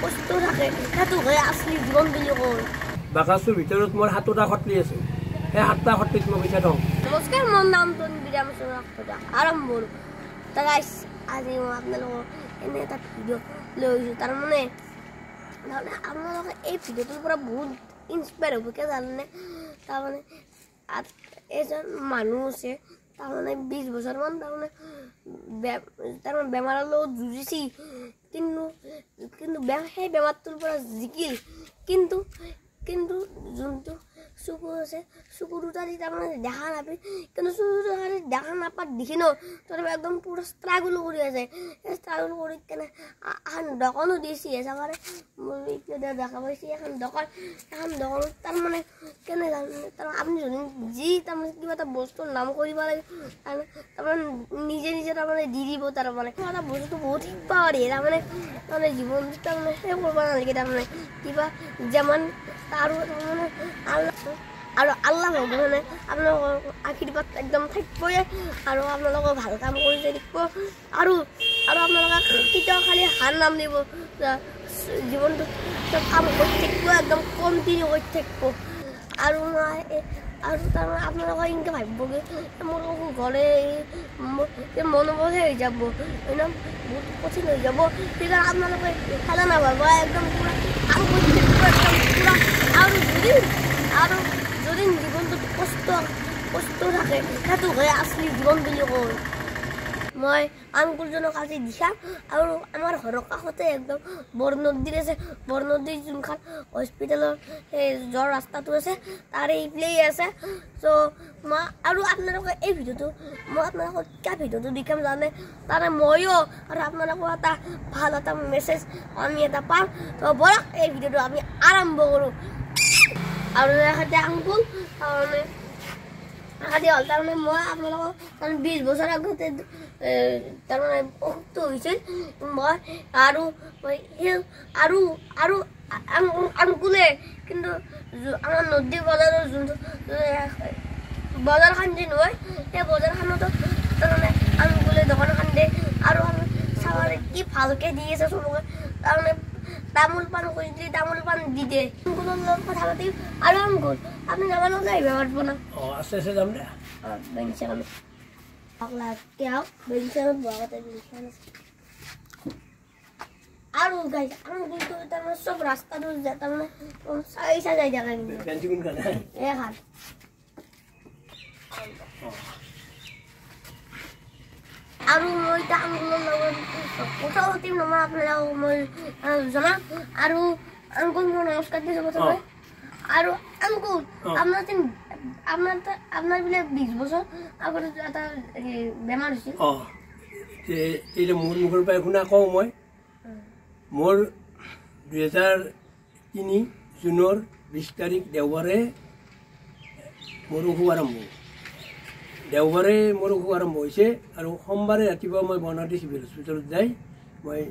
কষ্ট থাকে সেইটোকে আচলি জীৱন বুলি কয় বাকাচুৰ ভিতৰত মোৰ 7টা সত্ৰী আছে সেই 7টা সত্ৰীত মই পইচা থওঁ নমস্কাৰ মোৰ নাম বিৰাম আৰম্ভ গাইছ আজি মই আপোনালোকক এনে এটা ভিডিঅ' লৈ আহিছোঁ তাৰমানে আপোনালোকে এই ভিডিঅ'টোৰ পৰা বহুত ইনস্পায়াৰ হ'ব কিয় জানেনে তাৰমানে এজন মানুহ আছে তাৰমানে 20 বছৰমান তাৰমানে বেমাৰৰ লগত যুঁজিছিল কিন্তু সেই বেমাৰটোৰ পৰা জিকিল কিন্তু যোনটো চকু আছে চকু দুটা দি তাৰমানে দেখা নাপায় কিন্তু চকু দুটা দেখা নাপাত দেখি ন তথাপি একদম পুৰা ষ্ট্ৰাগল কৰি আছে ষ্ট্ৰাগল কৰি কেনে এখন দোকানো দিছে চাবাৰে মই দেখা পাইছে এখন দোকানত তাৰমানে কেনে তাৰ আপুনি যদি যি তাৰমানে কিবা এটা বস্তুৰ নাম কৰিব লাগে তাৰমানে নিজে তাৰমানে দি দিব তাৰমানে কিবা এটা বস্তু বহুত শিকিব পাৰি তাৰমানে জীৱনটো তাৰমানে সেই কৰিব নালাগে তাৰমানে কিবা যেমান আৰু তাৰমানে আল্লাহ ভগৱানে আপোনালোকৰ আশীৰ্বাদ একদম থাকিবই আৰু আপোনালোকক ভাল কাম কৰি থাকিব আৰু আপোনালোকে কেতিয়াও খালি হাৰ নাম দিব জীৱনটো কাম কৰি থাকিব একদম কণ্টিনিউ কৰি থাকিব আৰু তাৰমানে আপোনালোকে এনেকৈ ভাবিবগৈ মোৰ ঘৰে মনোবলহে হৈ যাব একদম বহুত কঠিন হৈ যাব তেতিয়া আপোনালোকে খেলা নাভাব একদম পূৰা কাম কৰি থাকিব একদম পূৰা আৰু যদি জীৱনটোত কষ্ট থাকে সেইটোকে আচলি জীৱন বুলি কয় মই আংকুলজনক আজি দিছাম আৰু আমাৰ ঘৰৰ কাষতে একদম বৰনদীৰ আছে বৰনদীৰ যোনখন হস্পিটেলৰ সেই জ্বৰ ৰাস্তাটো আছে তাৰে এইফালেই আছে চ' মই আৰু আপোনালোকে এই ভিডিঅ'টো মই আপোনালোকক কিয় ভিডিঅ'টো দেখাম জানে তাৰে ময়ো আৰু আপোনালোকৰ এটা ভাল এটা মেছেজ আমি এটা পাম ত' বলক এই ভিডিঅ'টো আমি আৰম্ভ কৰোঁ আৰু এতিয়া আংকুল তাৰমানে মই আপোনালোকক 20 বছৰ আগতে তাৰমানে অসুস্থ হৈছিল মই আৰু আংকুলে কিন্তু আমাৰ নদী বজাৰৰ যোনটো বজাৰখন যে নহয় সেই বজাৰখনতো তাৰমানে আংকুলে দোকানখন দিয়ে আৰু চাবলৈ কি ভালকৈ দি আছে চবকে তাৰমানে তামোল পাণ কৰি দিলে তামোল পাণ দি দিয়ে আংকুলৰ লগত কথা পাতিম আৰু আংকুল আপুনি যাব নাযায় আহিব পাৰিব না আছে যাম দে বেঞ্চেখন আৰু গাইছ আংকুলটো তাৰমানে চব ৰাস্তাটো তাৰমানে চাই যাই থাকে এখন আৰু মই এতিয়া আংকুলৰ লগত কথা পাতিম নহয় আপোনালোকক মই জনাম আৰু আংকুল মোৰ নমস্কাৰ দিছোঁ প্ৰথমে আৰু আংকুল আপোনাৰ বোলে 20 বছৰ আগতে এটা বেমাৰ হৈছিল এতিয়া মোৰ মুখৰ পৰাই শুনা কওঁ মই মোৰ 2003 জুনৰ 20 তাৰিখ দেওবাৰে মোৰ অসুখ আৰম্ভ হৈছে আৰু সোমবাৰে ৰাতিপুৱা মই বনাদি চিভিল হস্পিটেলত যাই মই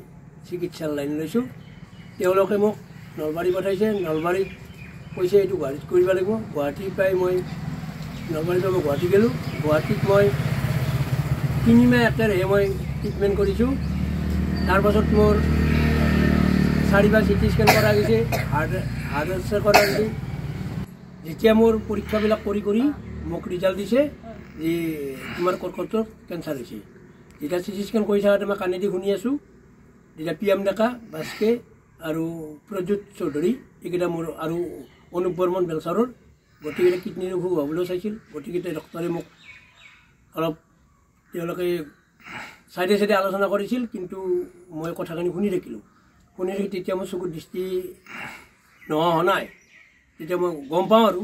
চিকিৎসাৰ লাইন লৈছোঁ তেওঁলোকে মোক নলবাৰী পঠাইছে নলবাৰীত কৈছে এইটো গুৱাহাটীত কৰিব লাগিব গুৱাহাটীৰ পৰাই মই নলবাৰীৰ পৰা মই গুৱাহাটী গ'লোঁ গুৱাহাটীত মই 3 মাহ একেৰাহে মই ট্ৰিটমেণ্ট কৰিছোঁ তাৰপাছত মোৰ 4বাৰ CT স্কেন কৰা গৈছে হাৰ্ট এক্সৰে কৰা গৈছে যেতিয়া মোৰ পৰীক্ষাবিলাক কৰি মোক ৰিজাল্ট দিছে যে তোমাৰ কৰ্কটৰ কেঞ্চাৰ হৈছে যেতিয়া CT স্কেন কৰি থাকোঁতে মই কাণেদি শুনি আছোঁ যেতিয়া PM ডেকা বাস্কে আৰু প্ৰজ্যোত চৌধুৰী এইকেইটা মোৰ আৰু অনুপ বৰ্মন বেলচাৰৰ গতিকেইটা কিডনীৰ অসুখ হ'বলৈ চাইছিল গতিকেইটা ডক্টৰে মোক অলপ তেওঁলোকে চাইডে আলোচনা কৰিছিল কিন্তু মই কথাখিনি শুনি থাকিলোঁ তেতিয়া মই চকুৰ দৃষ্টি নোহোৱা হোৱা নাই তেতিয়া মই গম পাওঁ আৰু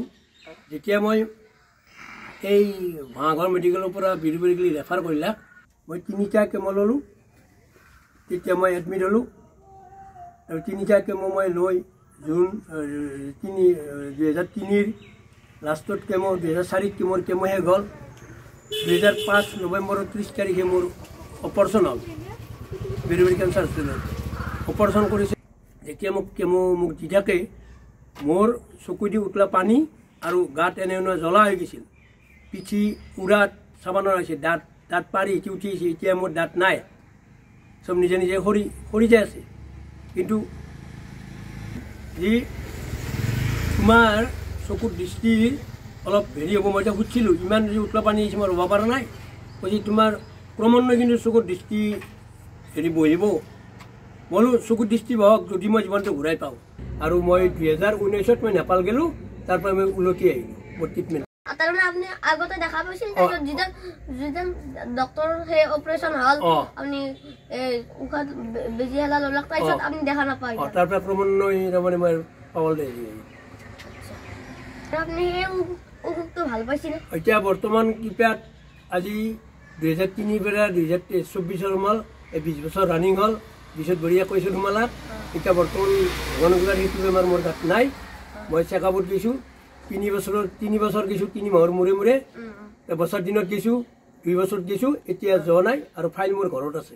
যেতিয়া মই এই ভাঙাঘৰ মেডিকেলৰ পৰা বিৰুবাৰী ৰেফাৰ কৰিলা মই 3টা কেমো ল'লোঁ তেতিয়া মই এডমিট হ'লোঁ আৰু 3টা কেমো মই লৈ জুন 2003 লাষ্টত কেমো 2004 মোৰ কেমো শেষ হ'ল 2005 নৱেম্বৰৰ 30 তাৰিখে মোৰ অপাৰেশ্যন হ'ল বিৰুবাৰী কেঞ্চাৰ হস্পিটেলত অপাৰেশ্যন কৰিছে যেতিয়া মোক কেমো মোক দি থাকে মোৰ চকু দি উতলা পানী আৰু গাত এনে জ্বলা হৈ গৈছিল পিঠি উৰাত চাব নোৱাৰিছে দাঁত পাৰি উঠিছে এতিয়া মোৰ দাঁত নাই সব নিজে সৰি যাই আছে কিন্তু যি তোমাৰ চকুৰ দৃষ্টি অলপ হেৰি হ'ব মই এতিয়া সুধিছিলোঁ ইমান যদি উতলা পানী আহিছে মই ৰ'ব পৰা নাই কৈছে তোমাৰ ক্ৰমান্বয়ে কিন্তু চকুৰ দৃষ্টি হেৰি বহিব বোলো চকুৰ দৃষ্টি বহক যদি মই জীৱনটো ঘূৰাই পাওঁ আৰু মই 2019 মই নেপাল গ'লোঁ তাৰ পৰা মই উলটি আহিলোঁ মোৰ ট্ৰিটমেণ্ট তাৰমানে আপুনি আগতে দেখা পাইছিল তাৰপিছত যেতিয়া ডক্টৰ সেই অপাৰেশ্যন হ'ল আপুনি উশাহ বেজি হেলা ল'লাক তাৰপিছত আপুনি দেখা নাপায় তাৰ পৰা ক্ৰমান্বয়ে তাৰমানে মই পাবলৈ আপুনি সেই অসুখটো ভাল পাইছিলে এতিয়া বৰ্তমান কিপাত আজি 2003 পৰা 2024 সোমাল এই 20 বছৰ ৰানিং হ'ল 20 বঢ়িয়া কৈছোঁ সোমালাক এতিয়া বৰ্তমান ঘনকুলাৰ সেইটো বেমাৰ মোৰ তাত নাই মই চেকআপত গৈছোঁ 3 বছৰ গৈছোঁ 3 মাহৰ মূৰে মূৰে এবছৰ দিনত গৈছোঁ 2 বছৰত গৈছোঁ এতিয়া যোৱা নাই আৰু ফাইল মোৰ ঘৰত আছে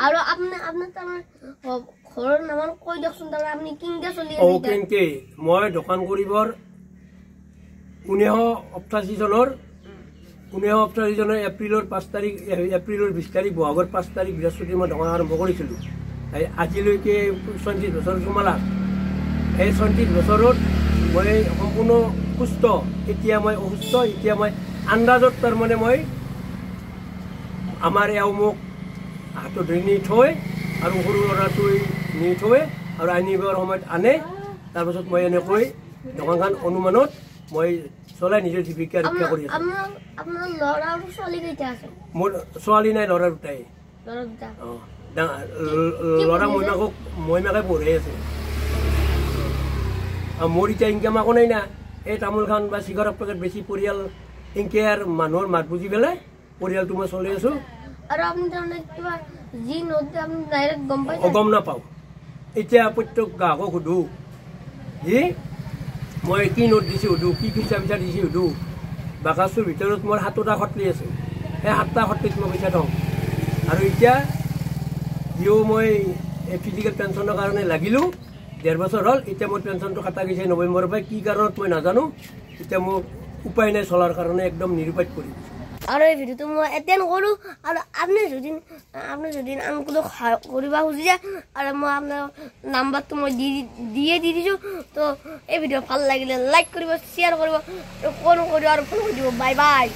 আৰু আপোনাৰ তাৰমানে ঘৰৰ নাম কৈ দিয়কচোন তাৰমানে আপুনি কেনেকৈ চলি আছে কেনেকৈ মই দোকান কৰিবৰ 1988 চনৰ এপ্ৰিলৰ 5 তাৰিখ এপ্ৰিলৰ 20 তাৰিখ বহাগৰ 5 তাৰিখ বৃহস্পতি মই দোকান আৰম্ভ কৰিছিলোঁ আজিলৈকে 34 বছৰ সোমালাক এই 34 বছৰত মই সম্পূৰ্ণ সুস্থ এতিয়া মই অসুস্থ এতিয়া মই আন্দাজত তাৰমানে মই আমাৰ এওঁ মোক হাতত ধৰি নি থৈ আৰু সৰু ল'ৰাটোৱে নি থৈ আৰু আনিবৰ সময়ত আনে তাৰপাছত মই এনেকৈ দোকানখন অনুমানত মই চলাই নিজৰ জীৱিকা ৰক্ষা কৰি আছোঁ আপোনাৰ ল'ৰা আৰু ছোৱালী কেইটা আছে মোৰ ছোৱালী নাই ল'ৰা দুটাই ল'ৰা মইমাকে পঢ়ি আছে মোৰ এতিয়া ইনকাম একো নাই না এই তামোল খান বা চিগাৰেট পেকেট বেছি পৰিয়াল এনেকৈ আৰু মানুহৰ মাত বুজি পেলাই পৰিয়ালটো মই চলি আছোঁ আৰু আপুনি তাৰমানে কিবা যি নোট আপুনি ডাইৰেক্ট গম পাই গম নাপাওঁ এতিয়া প্ৰত্যেক গ্ৰাহকক সুধোঁ যি মই কি নোট দিছোঁ সুধোঁ কি পইচা দিছোঁ সুধোঁ বাকাচটোৰ ভিতৰত মোৰ 7টা খটলি আছে সেই 7টা খটলিত মই পইচা থওঁ আৰু এতিয়া যিও মই ফিজিকেল পেঞ্চনৰ কাৰণে লাগিলোঁ 1.5 বছৰ হ'ল এতিয়া মোৰ পেঞ্চনটো কাটা গৈছে নৱেম্বৰৰ পৰা কি কাৰণত মই নাজানো এতিয়া মোৰ উপায় নাই চলাৰ কাৰণে একদম নিৰুপায় কৰি দিছোঁ আৰু এই ভিডিঅ'টো মই এটেণ্ড কৰোঁ আৰু আপুনি যদি আনকো কৰিব খুজিছে আৰু মই আপোনাৰ নাম্বাৰটো মই দি দিছোঁ তো এই ভিডিঅ' ভাল লাগিলে লাইক কৰিব শ্বেয়াৰ কৰিব ফোন কৰিব আৰু ফোন কৰি দিব বাই বাই